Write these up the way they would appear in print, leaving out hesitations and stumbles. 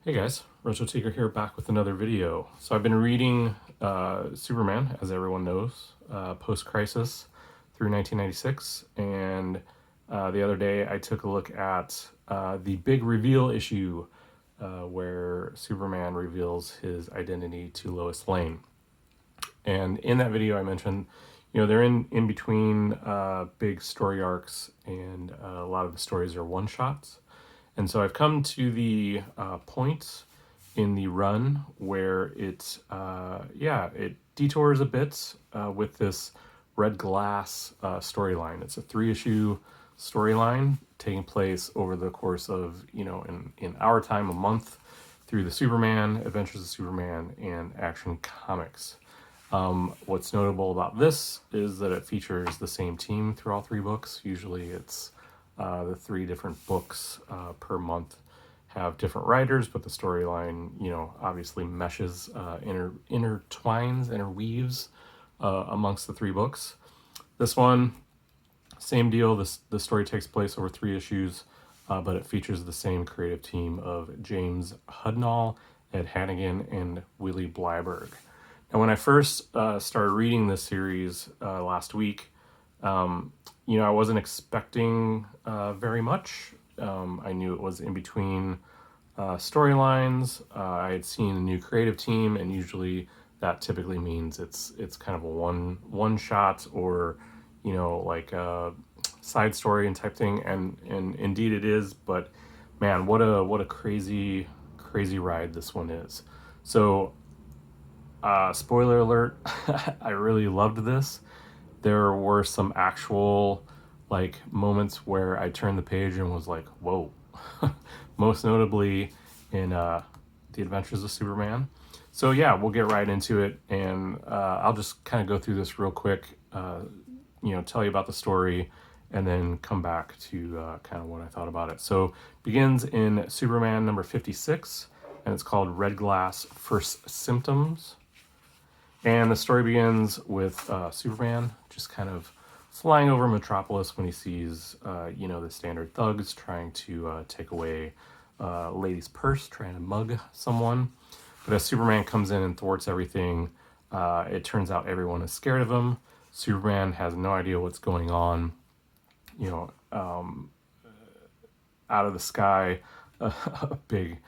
Hey guys, Roto Tigger here, back with another video. So I've been reading Superman, as everyone knows, post-crisis through 1996, and the other day I took a look at the big reveal issue where Superman reveals his identity to Lois Lane. And in that video I mentioned, they're in between big story arcs, and a lot of the stories are one-shots. And so I've come to the point in the run where it detours a bit with this Red Glass storyline. It's a 3-issue storyline taking place over the course of, in our time, a month, through the Superman, Adventures of Superman, and Action Comics. What's notable about this is that it features the same team through all 3 books. Usually it's the 3 different books per month have different writers, but the storyline, obviously meshes, interweaves amongst the 3 books. This one, same deal. The story takes place over 3 issues, but it features the same creative team of James Hudnall, Ed Hannigan, and Willie Blyberg. And when I first started reading this series last week, I wasn't expecting very much. I knew it was in between storylines. I had seen a new creative team, and usually that typically means it's kind of a one shot, or like a side story and type thing. And indeed it is. But man, what a crazy ride this one is. So spoiler alert, I really loved this. There were some actual moments where I turned the page and was like, whoa. Most notably in The Adventures of Superman. So yeah, we'll get right into it, and I'll just kind of go through this real quick, tell you about the story, and then come back to kind of what I thought about it. So begins in Superman number 56, and it's called Red Glass First Symptoms. And the story begins with Superman just kind of flying over Metropolis when he sees, the standard thugs trying to take away a lady's purse, trying to mug someone. But as Superman comes in and thwarts everything, it turns out everyone is scared of him. Superman has no idea what's going on. Out of the sky, a big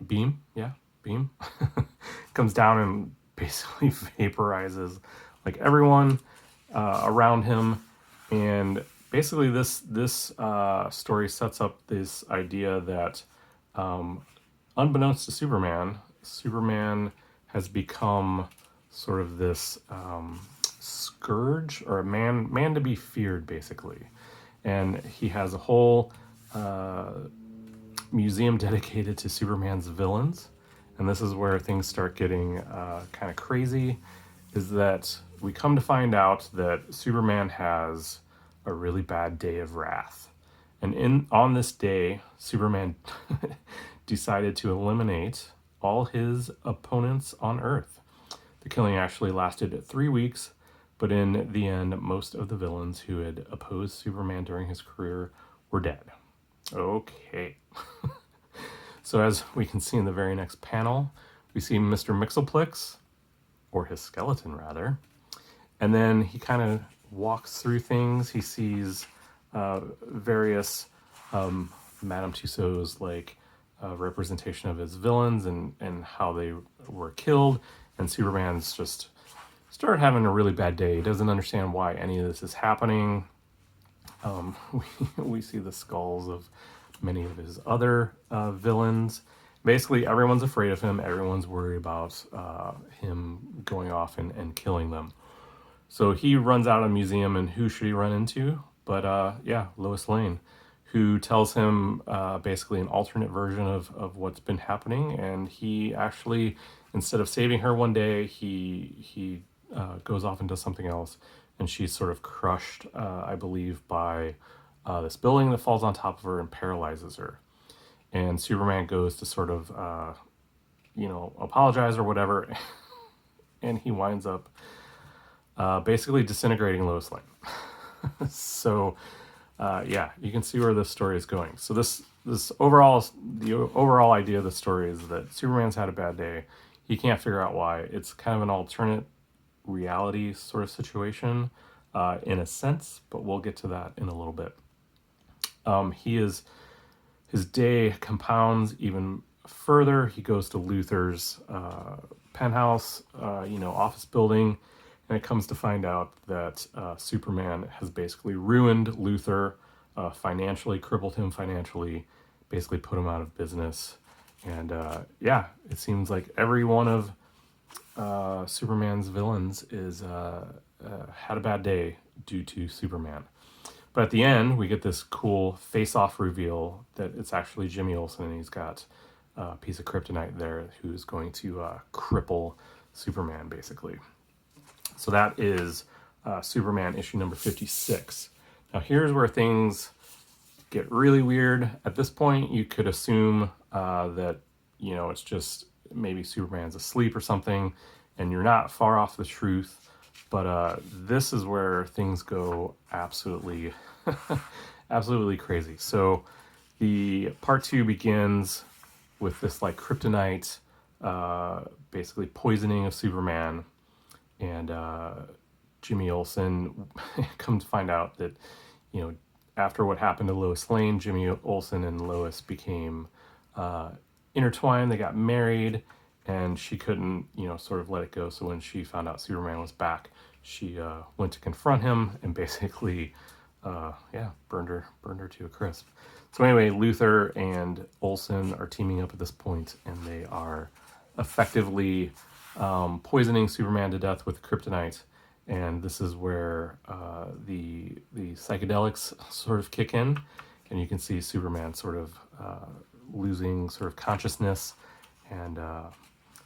beam, comes down and basically vaporizes everyone around him. And basically this story sets up this idea that unbeknownst to Superman has become sort of this scourge, or a man to be feared, basically. And he has a whole museum dedicated to Superman's villains. And this is where things start getting kind of crazy, is that we come to find out that Superman has a really bad day of wrath. And on this day, Superman decided to eliminate all his opponents on Earth. The killing actually lasted 3 weeks, but in the end, most of the villains who had opposed Superman during his career were dead. Okay. So as we can see in the very next panel, we see Mr. Mxyzptlk, or his skeleton rather, and then he kind of walks through things. He sees various Madame Tussauds representation of his villains and how they were killed, and Superman's just started having a really bad day. He doesn't understand why any of this is happening. We see the skulls of many of his other villains. Basically, everyone's afraid of him. Everyone's worried about him going off and killing them. So he runs out of the museum, and who should he run into? But Lois Lane, who tells him basically an alternate version of what's been happening. And he actually, instead of saving her one day, he goes off and does something else. And she's sort of crushed, I believe, by this building that falls on top of her and paralyzes her. And Superman goes to sort of, apologize or whatever. And he winds up basically disintegrating Lois Lane. So, you can see where this story is going. So this the overall idea of the story is that Superman's had a bad day. He can't figure out why. It's kind of an alternate reality sort of situation, in a sense, but we'll get to that in a little bit. His day compounds even further. He goes to Luthor's penthouse, office building, and it comes to find out that Superman has basically ruined Luthor, financially, crippled him financially, basically put him out of business. And it seems like every one of Superman's villains is had a bad day due to Superman. But at the end, we get this cool face-off reveal that it's actually Jimmy Olsen, and he's got a piece of kryptonite there who's going to cripple Superman, basically. So that is Superman issue number 56. Now here's where things get really weird. At this point, you could assume that, it's just maybe Superman's asleep or something, and you're not far off the truth. But this is where things go absolutely, absolutely crazy. So the part 2 begins with this like kryptonite, basically poisoning of Superman, and Jimmy Olsen come to find out that, after what happened to Lois Lane, Jimmy Olsen and Lois became intertwined. They got married, and she couldn't, sort of let it go. So when she found out Superman was back, she went to confront him and basically, burned her to a crisp. So anyway, Luthor and Olsen are teaming up at this point, and they are effectively poisoning Superman to death with kryptonite. And this is where the psychedelics sort of kick in, and you can see Superman sort of losing sort of consciousness. And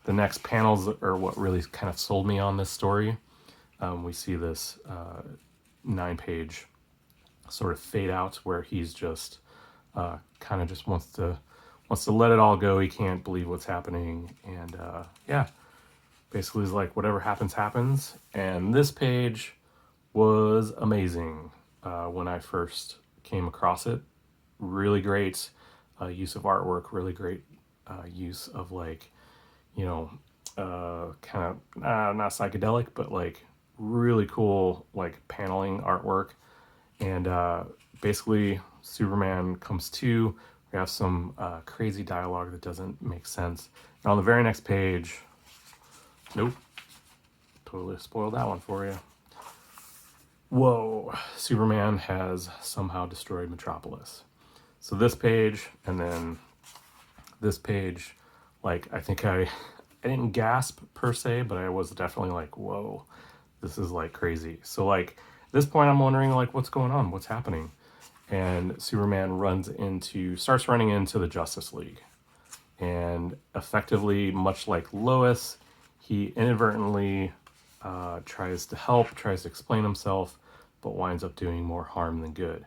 the next panels are what really kind of sold me on this story. We see this 9-page sort of fade out where he's just kind of just wants to let it all go. He can't believe what's happening, and basically is like, whatever happens, happens. And this page was amazing when I first came across it. Really great use of artwork, really great use of kind of not psychedelic, but like really cool like paneling artwork. And basically Superman comes to. We have some crazy dialogue that doesn't make sense. And on the very next page, nope, totally spoiled that one for you. Whoa, Superman has somehow destroyed Metropolis. So this page, and then this page, like, I think I didn't gasp per se, but I was definitely like, whoa, this is like crazy. So like at this point I'm wondering like, what's going on? What's happening? And Superman starts running into the Justice League. And effectively, much like Lois, he inadvertently tries to help, tries to explain himself, but winds up doing more harm than good.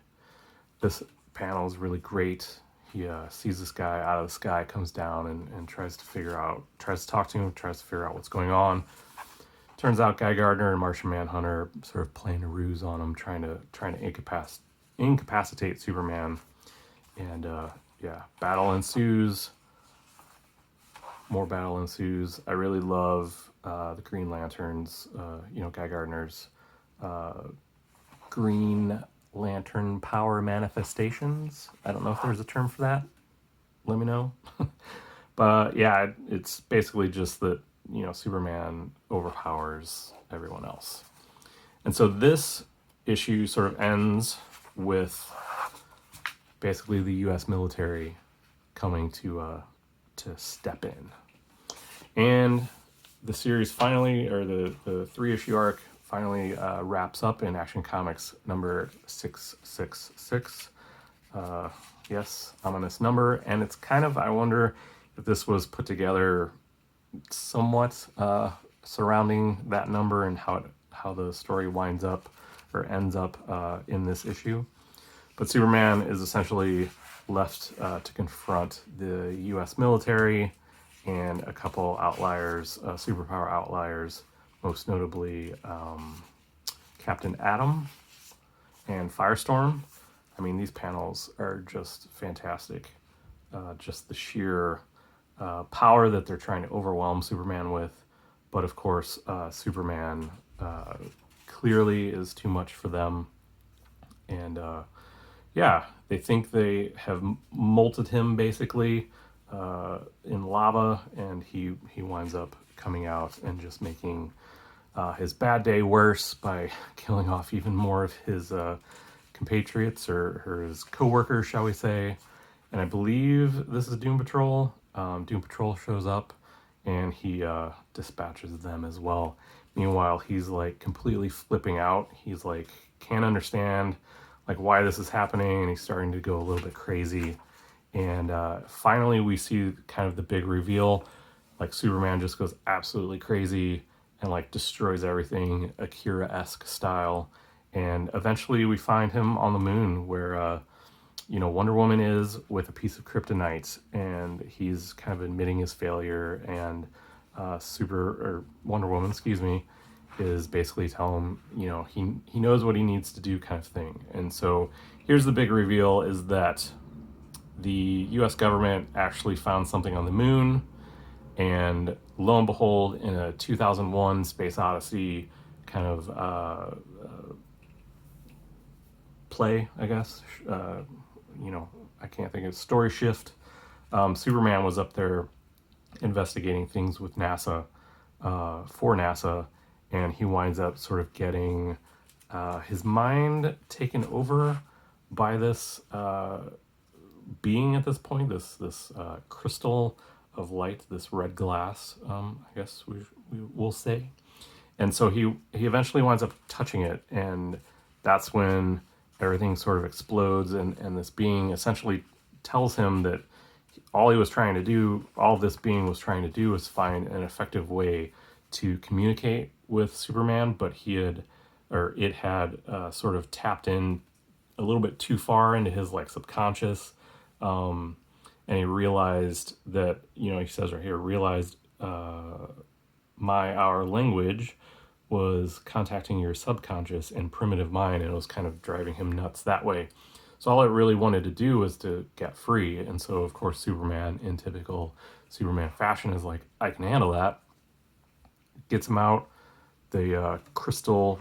This panel is really great. He sees this guy out of the sky, comes down and tries to talk to him, tries to figure out what's going on. Turns out Guy Gardner and Martian Manhunter sort of playing a ruse on him, trying to incapacitate Superman. And battle ensues. More battle ensues. I really love the Green Lanterns, Guy Gardner's Green Lantern power manifestations. I don't know if there's a term for that. Let me know. But yeah, it's basically just that, Superman overpowers everyone else. And so this issue sort of ends with basically the U.S. military coming to step in. And the series finally, or the 3-issue arc finally wraps up in Action Comics number 666. Yes, ominous number. And it's kind of, I wonder if this was put together somewhat surrounding that number and how the story winds up or ends up in this issue. But Superman is essentially left to confront the U.S. military and a couple outliers, superpower outliers, most notably Captain Atom and Firestorm. I mean, these panels are just fantastic. just the sheer power that they're trying to overwhelm Superman with. But of course, Superman clearly is too much for them. And yeah, they think they have molted him basically in lava, and he winds up coming out and just making his bad day worse by killing off even more of his compatriots or his co-workers, shall we say. And I believe this is Doom Patrol. Doom Patrol shows up and he dispatches them as well. Meanwhile, he's like completely flipping out. He's like, can't understand like why this is happening, and he's starting to go a little bit crazy. And finally, we see kind of the big reveal. Like Superman just goes absolutely crazy and like destroys everything, Akira-esque style. And eventually, we find him on the moon where Wonder Woman is with a piece of kryptonite, and he's kind of admitting his failure. And Wonder Woman, excuse me, is basically telling him, he knows what he needs to do, kind of thing. And so here's the big reveal: is that the U.S. government actually found something on the moon, and lo and behold, in a 2001 Space Odyssey kind of play, I guess. I can't think of story shift. Superman was up there investigating things with NASA, for NASA, and he winds up sort of getting his mind taken over by this being at this point, this crystal of light, this red glass, I guess we will say. And so he eventually winds up touching it, and that's when everything sort of explodes, and this being essentially tells him that all this being was trying to do was find an effective way to communicate with Superman, but it had sort of tapped in a little bit too far into his like subconscious, and he realized that, he says right here, realized our language was contacting your subconscious and primitive mind, and it was kind of driving him nuts that way. So all it really wanted to do was to get free. And so, of course, Superman, in typical Superman fashion, is like, I can handle that. Gets him out. The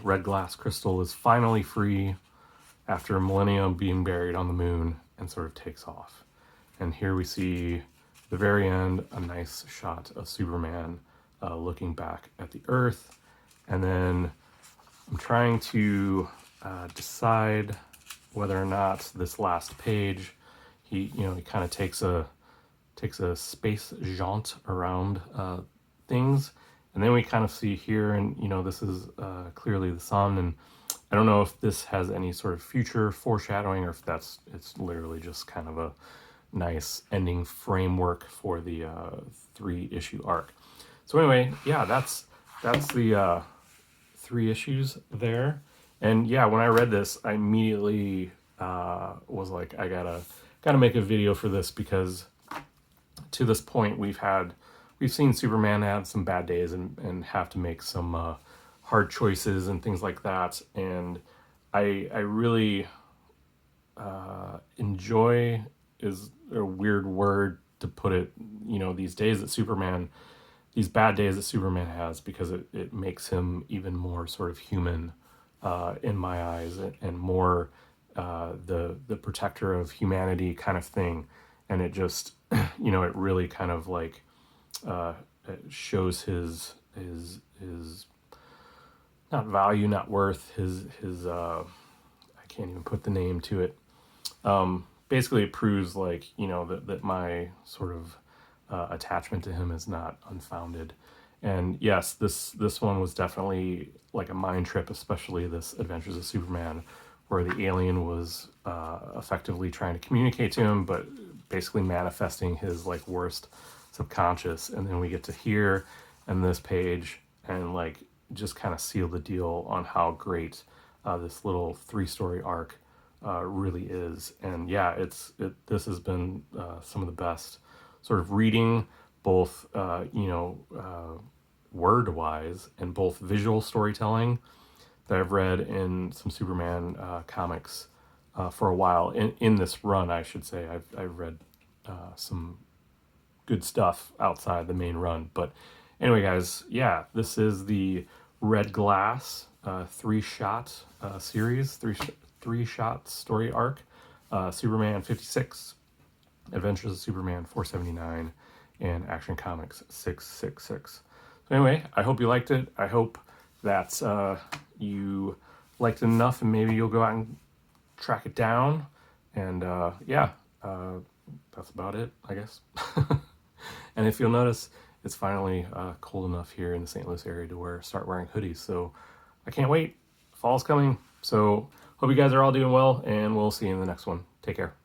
red glass crystal is finally free after a millennium being buried on the moon, and sort of takes off. And here we see the very end, a nice shot of Superman looking back at the Earth. And then I'm trying to decide whether or not this last page, he kind of takes a space jaunt around things, and then we kind of see here, and this is clearly the sun, and I don't know if this has any sort of future foreshadowing, or if it's literally just kind of a nice ending framework for the 3-issue arc. So anyway, yeah, that's the 3 issues there. And yeah, when I read this, I immediately was like, I gotta make a video for this, because to this point we've seen Superman have some bad days and have to make some hard choices and things like that. And I really enjoy is a weird word to put it, these bad days that Superman has, because it makes him even more sort of human in my eyes, and more the protector of humanity kind of thing. And it just, it really kind of like it shows his not value, not worth, his I can't even put the name to it. Basically, it proves like, that my sort of attachment to him is not unfounded. And yes, this one was definitely like a mind trip, especially this Adventures of Superman, where the alien was effectively trying to communicate to him, but basically manifesting his like worst subconscious. And then we get to here in this page and like just kind of seal the deal on how great this little 3-story arc really is. And yeah, this has been some of the best sort of reading, both word-wise and both visual storytelling, that I've read in some Superman comics for a while. In this run, I should say, I've read some good stuff outside the main run. But anyway, guys, yeah, this is the Red Glass 3-shot series, three-shot story arc. Superman 56, Adventures of Superman 479, and Action Comics 666. So anyway, I hope you liked it. I hope that you liked it enough, and maybe you'll go out and track it down. And that's about it, I guess. And if you'll notice, it's finally cold enough here in the St. Louis area to start wearing hoodies. So I can't wait. Fall's coming. So hope you guys are all doing well, and we'll see you in the next one. Take care.